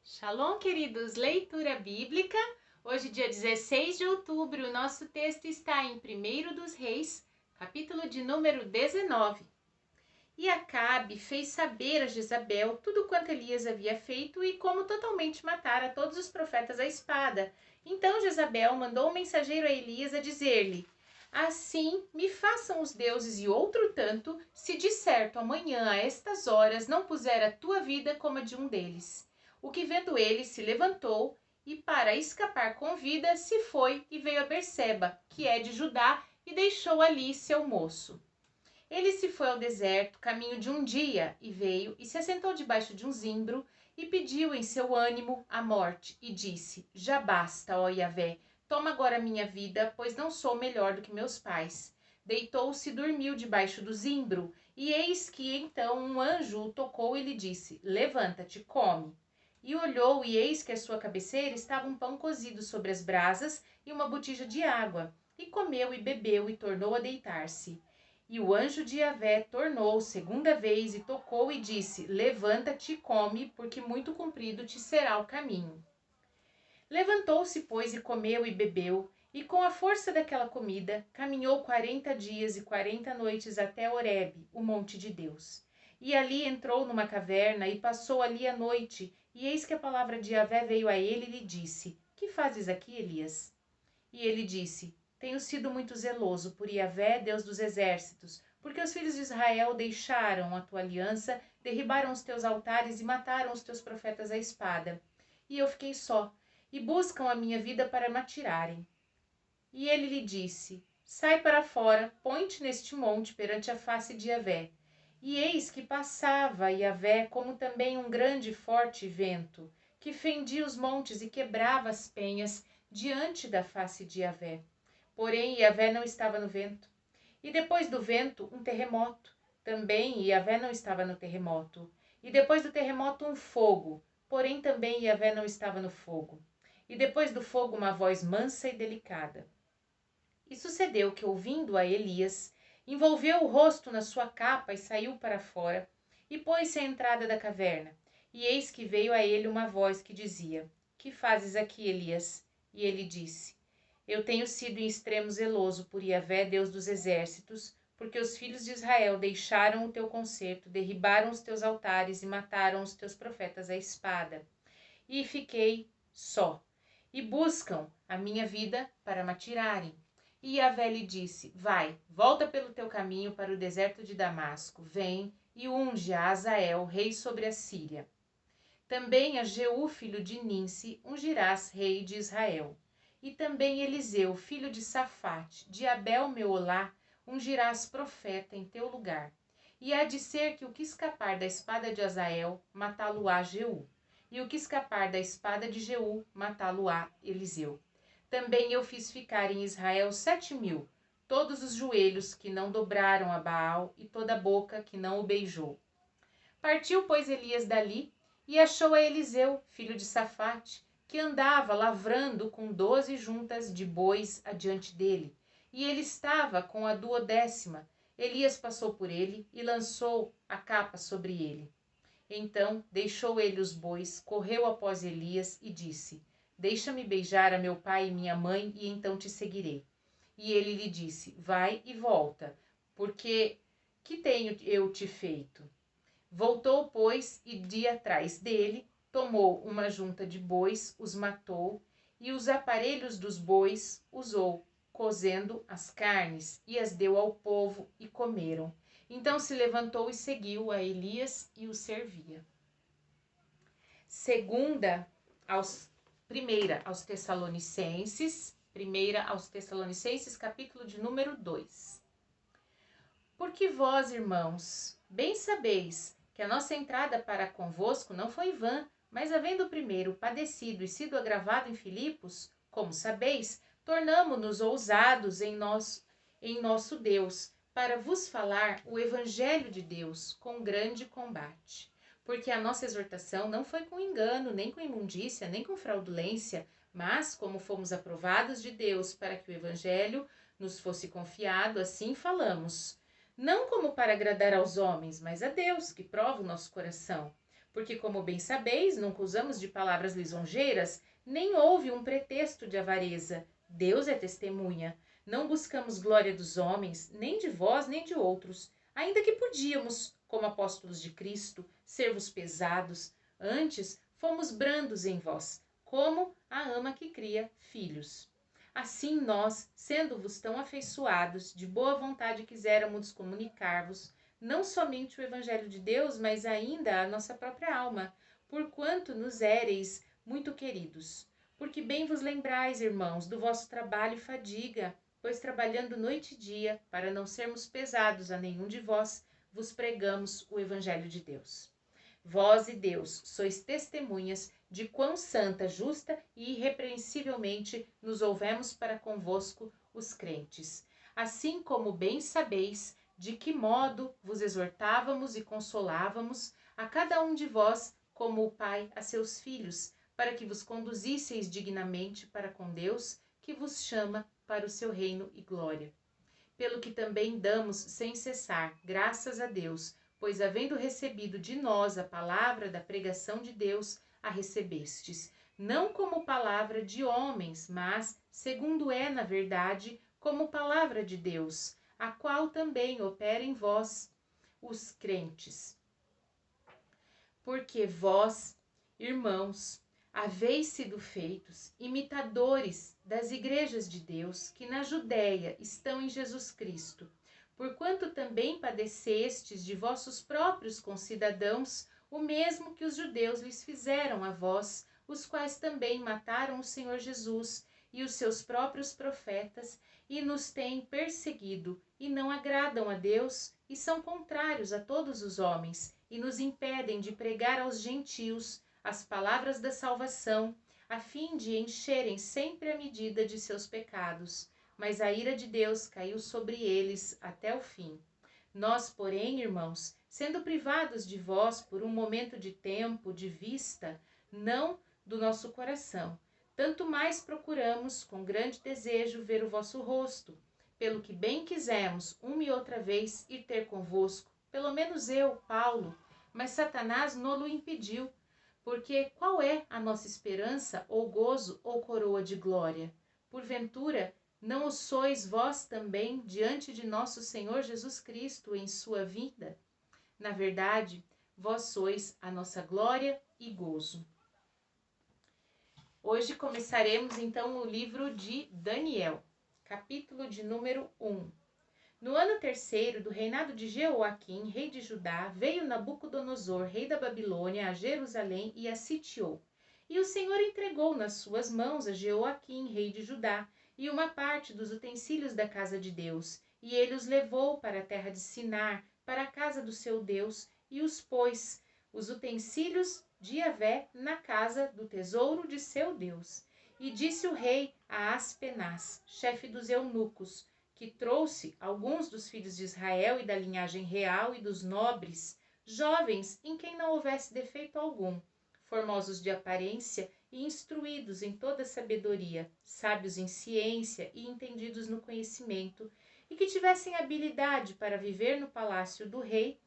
Shalom, queridos! Leitura bíblica. Hoje, dia 16 de outubro, o nosso texto está em 1 dos Reis, capítulo de número 19. E Acabe fez saber a Jezabel tudo quanto Elias havia feito e como totalmente matara todos os profetas à espada. Então Jezabel mandou um mensageiro a Elias a dizer-lhe: assim me façam os deuses e outro tanto, se de certo amanhã a estas horas não puser a tua vida como a de um deles. O que vendo ele se levantou e para escapar com vida se foi e veio a Berseba, que é de Judá, e deixou ali seu moço. Ele se foi ao deserto, caminho de um dia, e veio e se assentou debaixo de um zimbro e pediu em seu ânimo a morte e disse: já basta, ó Yahvé, toma agora minha vida, pois não sou melhor do que meus pais. Deitou-se e dormiu debaixo do zimbro, e eis que então um anjo o tocou e lhe disse: levanta-te, come. E olhou, e eis que à sua cabeceira estava um pão cozido sobre as brasas e uma botija de água. E comeu e bebeu e tornou a deitar-se. E o anjo de Yahvé tornou segunda vez e tocou e disse: levanta-te e come, porque muito comprido te será o caminho. Levantou-se, pois, e comeu e bebeu, e com a força daquela comida, caminhou 40 dias e 40 noites até Horebe, o monte de Deus. E ali entrou numa caverna e passou ali a noite, e eis que a palavra de Yahvé veio a ele e lhe disse: que fazes aqui, Elias? E ele disse: tenho sido muito zeloso por Yahvé, Deus dos exércitos, porque os filhos de Israel deixaram a tua aliança, derribaram os teus altares e mataram os teus profetas à espada. E eu fiquei só, e buscam a minha vida para me atirarem. E ele lhe disse: sai para fora, põe-te neste monte perante a face de Yahvé. E eis que passava Yahvé como também um grande e forte vento, que fendia os montes e quebrava as penhas diante da face de Yahvé. Porém Yahvé não estava no vento. E depois do vento, um terremoto. Também Yahvé não estava no terremoto. E depois do terremoto, um fogo. Porém também Yahvé não estava no fogo. E depois do fogo, uma voz mansa e delicada. E sucedeu que, ouvindo a Elias, envolveu o rosto na sua capa e saiu para fora, e pôs-se à entrada da caverna. E eis que veio a ele uma voz que dizia: que fazes aqui, Elias? E ele disse: eu tenho sido em extremo zeloso por Yahvé, Deus dos exércitos, porque os filhos de Israel deixaram o teu concerto, derribaram os teus altares e mataram os teus profetas à espada. E fiquei só, e buscam a minha vida para me atirarem. E Yahvé lhe disse: vai, volta pelo teu caminho para o deserto de Damasco, vem e unge a Azael, rei sobre a Síria. Também a Jeú, filho de Ninsi, ungirás rei de Israel. E também Eliseu, filho de Safate, de Abel-Meolá, ungirás profeta em teu lugar. E há de ser que o que escapar da espada de Azael, matá-lo-á Jeú. E o que escapar da espada de Jeú, matá-lo-á Eliseu. Também eu fiz ficar em Israel 7.000, todos os joelhos que não dobraram a Baal e toda a boca que não o beijou. Partiu, pois, Elias dali e achou a Eliseu, filho de Safate, que andava lavrando com 12 juntas de bois adiante dele. E ele estava com a 12ª. Elias passou por ele e lançou a capa sobre ele. Então deixou ele os bois, correu após Elias e disse: deixa-me beijar a meu pai e minha mãe, e então te seguirei. E ele lhe disse: vai e volta, porque que tenho eu te feito? Voltou, pois, e de atrás dele, tomou uma junta de bois, os matou, e os aparelhos dos bois usou, cozendo as carnes, e as deu ao povo, e comeram. Então se levantou e seguiu a Elias e o servia. Primeira aos Tessalonicenses, capítulo de número 2. Porque vós, irmãos, bem sabeis que a nossa entrada para convosco não foi vã, mas havendo primeiro padecido e sido agravado em Filipos, como sabeis, tornamo-nos ousados em nosso Deus, para vos falar o evangelho de Deus com grande combate. Porque a nossa exortação não foi com engano, nem com imundícia, nem com fraudulência, mas como fomos aprovados de Deus para que o evangelho nos fosse confiado, assim falamos. Não como para agradar aos homens, mas a Deus, que prova o nosso coração. Porque, como bem sabeis, nunca usamos de palavras lisonjeiras, nem houve um pretexto de avareza. Deus é testemunha. Não buscamos glória dos homens, nem de vós, nem de outros, ainda que podíamos, como apóstolos de Cristo, ser-vos pesados. Antes, fomos brandos em vós, como a ama que cria filhos. Assim nós, sendo-vos tão afeiçoados, de boa vontade quiséramos comunicar-vos, não somente o Evangelho de Deus, mas ainda a nossa própria alma, porquanto nos éreis muito queridos. Porque bem vos lembrais, irmãos, do vosso trabalho e fadiga, pois trabalhando noite e dia, para não sermos pesados a nenhum de vós, vos pregamos o Evangelho de Deus. Vós e Deus sois testemunhas de quão santa, justa e irrepreensivelmente nos houvemos para convosco os crentes. Assim como bem sabeis de que modo vos exortávamos e consolávamos a cada um de vós, como o Pai a seus filhos, para que vos conduzisseis dignamente para com Deus, que vos chama para o seu reino e glória. Pelo que também damos sem cessar graças a Deus, pois havendo recebido de nós a palavra da pregação de Deus, a recebestes, não como palavra de homens, mas, segundo é na verdade, como palavra de Deus, a qual também opera em vós, os crentes. Porque vós, irmãos, haveis sido feitos imitadores das igrejas de Deus que na Judéia estão em Jesus Cristo, porquanto também padecestes de vossos próprios concidadãos o mesmo que os judeus lhes fizeram a vós, os quais também mataram o Senhor Jesus e os seus próprios profetas, e nos têm perseguido, e não agradam a Deus, e são contrários a todos os homens, e nos impedem de pregar aos gentios as palavras da salvação, a fim de encherem sempre a medida de seus pecados. Mas a ira de Deus caiu sobre eles até o fim. Nós, porém, irmãos, sendo privados de vós por um momento de tempo, de vista, não do nosso coração, tanto mais procuramos, com grande desejo, ver o vosso rosto, pelo que bem quisemos, uma e outra vez, ir ter convosco, pelo menos eu, Paulo, mas Satanás no-lo impediu, porque qual é a nossa esperança, ou gozo, ou coroa de glória? Porventura, não o sois vós também diante de nosso Senhor Jesus Cristo em sua vinda? Na verdade, vós sois a nossa glória e gozo. Hoje começaremos então o livro de Daniel, capítulo de número 1. No ano terceiro do reinado de Jeoaquim, rei de Judá, veio Nabucodonosor, rei da Babilônia, a Jerusalém e a sitiou. E o Senhor entregou nas suas mãos a Jeoaquim, rei de Judá, e uma parte dos utensílios da casa de Deus. E ele os levou para a terra de Sinar, para a casa do seu Deus, e os pôs, os utensílios de Yahvé, na casa do tesouro de seu Deus. E disse o rei a Aspenaz, chefe dos eunucos, que trouxe alguns dos filhos de Israel e da linhagem real e dos nobres, jovens em quem não houvesse defeito algum, formosos de aparência e instruídos em toda sabedoria, sábios em ciência e entendidos no conhecimento, e que tivessem habilidade para viver no palácio do rei,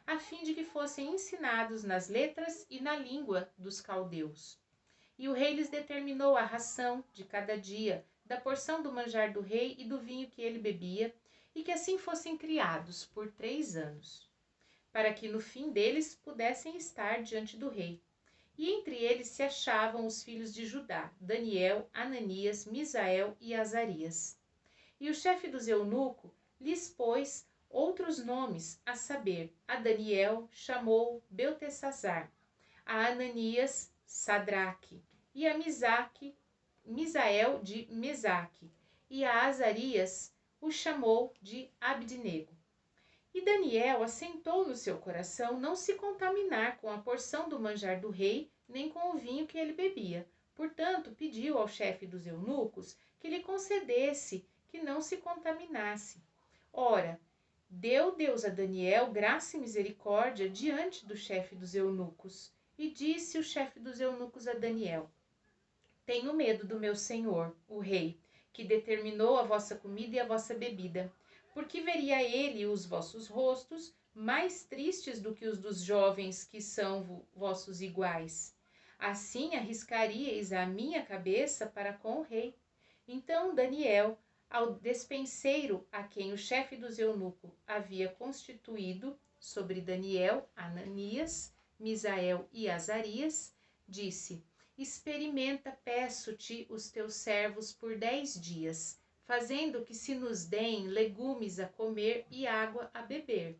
a fim de que fossem ensinados nas letras e na língua dos caldeus. E o rei lhes determinou a ração de cada dia, da porção do manjar do rei e do vinho que ele bebia, e que assim fossem criados por 3 anos, para que no fim deles pudessem estar diante do rei. E entre eles se achavam os filhos de Judá, Daniel, Ananias, Misael e Azarias. E o chefe dos eunucos lhes pôs outros nomes, a saber, a Daniel chamou Beltesazar, a Ananias, Sadraque, e a Misael de Mesaque, e a Azarias o chamou de Abdenego. E Daniel assentou no seu coração não se contaminar com a porção do manjar do rei, nem com o vinho que ele bebia. Portanto, pediu ao chefe dos eunucos que lhe concedesse que não se contaminasse. Ora, deu Deus a Daniel graça e misericórdia diante do chefe dos eunucos. E disse o chefe dos eunucos a Daniel: Tenho medo do meu senhor, o rei, que determinou a vossa comida e a vossa bebida, porque veria ele os vossos rostos mais tristes do que os dos jovens que são vossos iguais. Assim arriscaríeis a minha cabeça para com o rei. Então Daniel, ao despenseiro a quem o chefe dos eunucos havia constituído sobre Daniel, Ananias, Misael e Azarias, disse: experimenta, peço-te, os teus servos por 10 dias, fazendo que se nos deem legumes a comer e água a beber.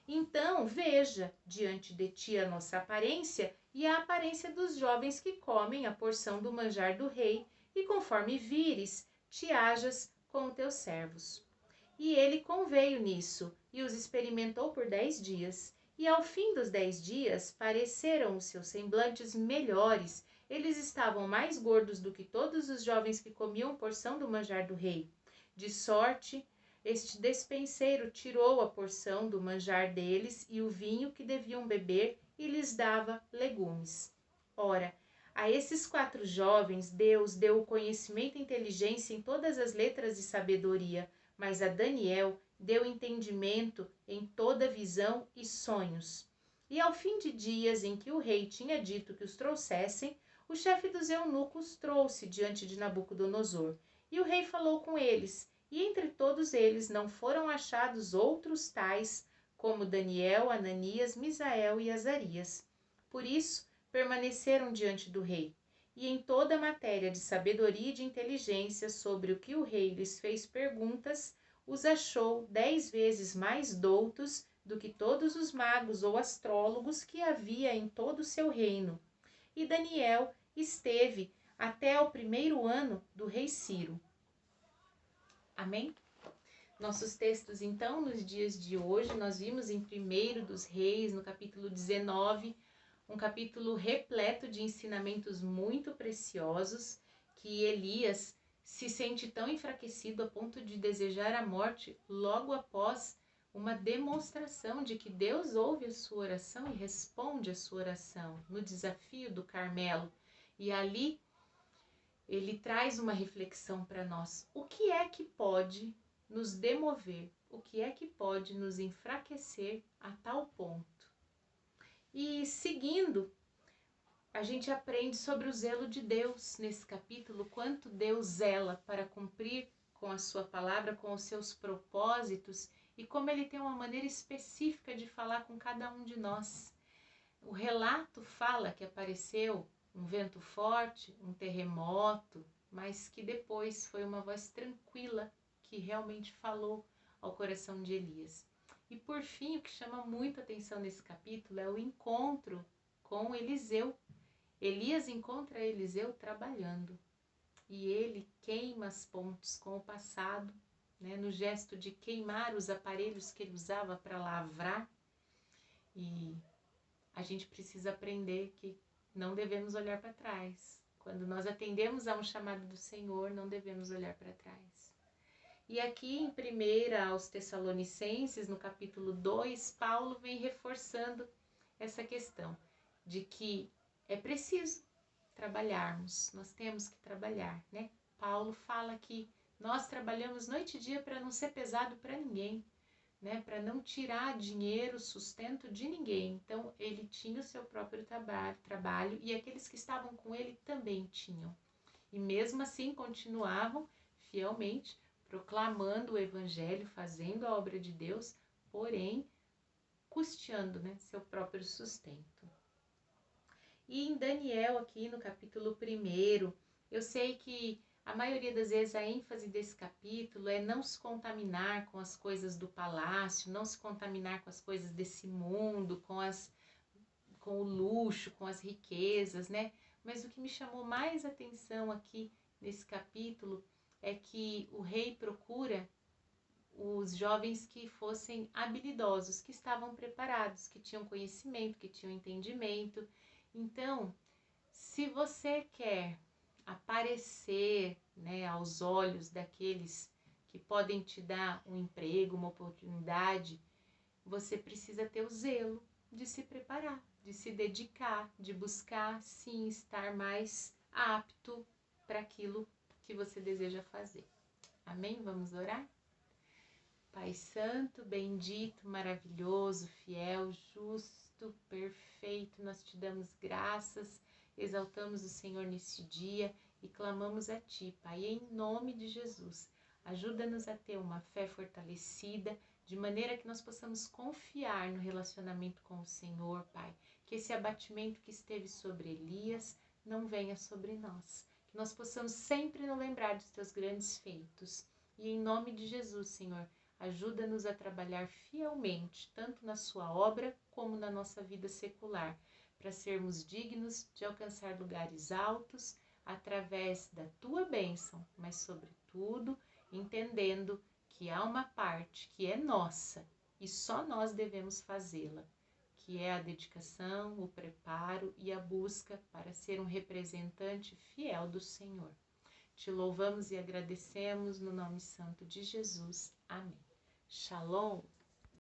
Então veja diante de ti a nossa aparência e a aparência dos jovens que comem a porção do manjar do rei, e conforme vires, te hajas com teus servos. E ele conveio nisso, e os experimentou por 10 dias. E ao fim dos 10 dias, pareceram os seus semblantes melhores. Eles estavam mais gordos do que todos os jovens que comiam porção do manjar do rei. De sorte, este despenseiro tirou a porção do manjar deles e o vinho que deviam beber e lhes dava legumes. Ora, a esses 4 jovens Deus deu o conhecimento e inteligência em todas as letras de sabedoria, mas a Daniel deu entendimento em toda visão e sonhos. E ao fim de dias em que o rei tinha dito que os trouxessem, o chefe dos eunucos trouxe diante de Nabucodonosor. E o rei falou com eles, e entre todos eles não foram achados outros tais como Daniel, Ananias, Misael e Azarias. Por isso, permaneceram diante do rei. E em toda a matéria de sabedoria e de inteligência sobre o que o rei lhes fez perguntas, os achou 10 vezes mais doutos do que todos os magos ou astrólogos que havia em todo o seu reino. E Daniel esteve até o 1º ano do rei Ciro. Amém? Nossos textos, então, nos dias de hoje, nós vimos em 1º dos Reis, no capítulo 19, um capítulo repleto de ensinamentos muito preciosos, que Elias se sente tão enfraquecido a ponto de desejar a morte logo após uma demonstração de que Deus ouve a sua oração e responde a sua oração no desafio do Carmelo. E ali ele traz uma reflexão para nós. O que é que pode nos demover? O que é que pode nos enfraquecer a tal ponto? E seguindo, a gente aprende sobre o zelo de Deus nesse capítulo, quanto Deus zela para cumprir com a sua palavra, com os seus propósitos, e como ele tem uma maneira específica de falar com cada um de nós. O relato fala que apareceu um vento forte, um terremoto, mas que depois foi uma voz tranquila que realmente falou ao coração de Elias. E por fim, o que chama muito atenção nesse capítulo é o encontro com Eliseu. Elias encontra Eliseu trabalhando e ele queima as pontes com o passado, no gesto de queimar os aparelhos que ele usava para lavrar. E a gente precisa aprender que não devemos olhar para trás. Quando nós atendemos a um chamado do Senhor, não devemos olhar para trás. E aqui em 1 aos Tessalonicenses, no capítulo 2, Paulo vem reforçando essa questão de que é preciso trabalharmos, nós temos que trabalhar, né? Paulo fala que nós trabalhamos noite e dia para não ser pesado para ninguém, para não tirar dinheiro, sustento de ninguém. Então ele tinha o seu próprio trabalho e aqueles que estavam com ele também tinham. E mesmo assim continuavam fielmente proclamando o evangelho, fazendo a obra de Deus, porém custeando seu próprio sustento. E em Daniel, aqui no capítulo 1, eu sei que a maioria das vezes a ênfase desse capítulo é não se contaminar com as coisas do palácio, não se contaminar com as coisas desse mundo, com o luxo, com as riquezas, Mas o que me chamou mais atenção aqui nesse capítulo é que o rei procura os jovens que fossem habilidosos, que estavam preparados, que tinham conhecimento, que tinham entendimento. Então, se você quer aparecer aos olhos daqueles que podem te dar um emprego, uma oportunidade, você precisa ter o zelo de se preparar, de se dedicar, de buscar, sim, estar mais apto para aquilo que você deseja fazer. Amém? Vamos orar? Pai Santo, bendito, maravilhoso, fiel, justo, perfeito, nós te damos graças, exaltamos o Senhor neste dia e clamamos a Ti, Pai, em nome de Jesus. Ajuda-nos a ter uma fé fortalecida, de maneira que nós possamos confiar no relacionamento com o Senhor, Pai. Que esse abatimento que esteve sobre Elias não venha sobre nós. Que nós possamos sempre nos lembrar dos Teus grandes feitos. E em nome de Jesus, Senhor, ajuda-nos a trabalhar fielmente, tanto na sua obra como na nossa vida secular, para sermos dignos de alcançar lugares altos através da Tua bênção, mas sobretudo entendendo que há uma parte que é nossa e só nós devemos fazê-la, que é a dedicação, o preparo e a busca para ser um representante fiel do Senhor. Te louvamos e agradecemos no nome santo de Jesus. Amém. Shalom!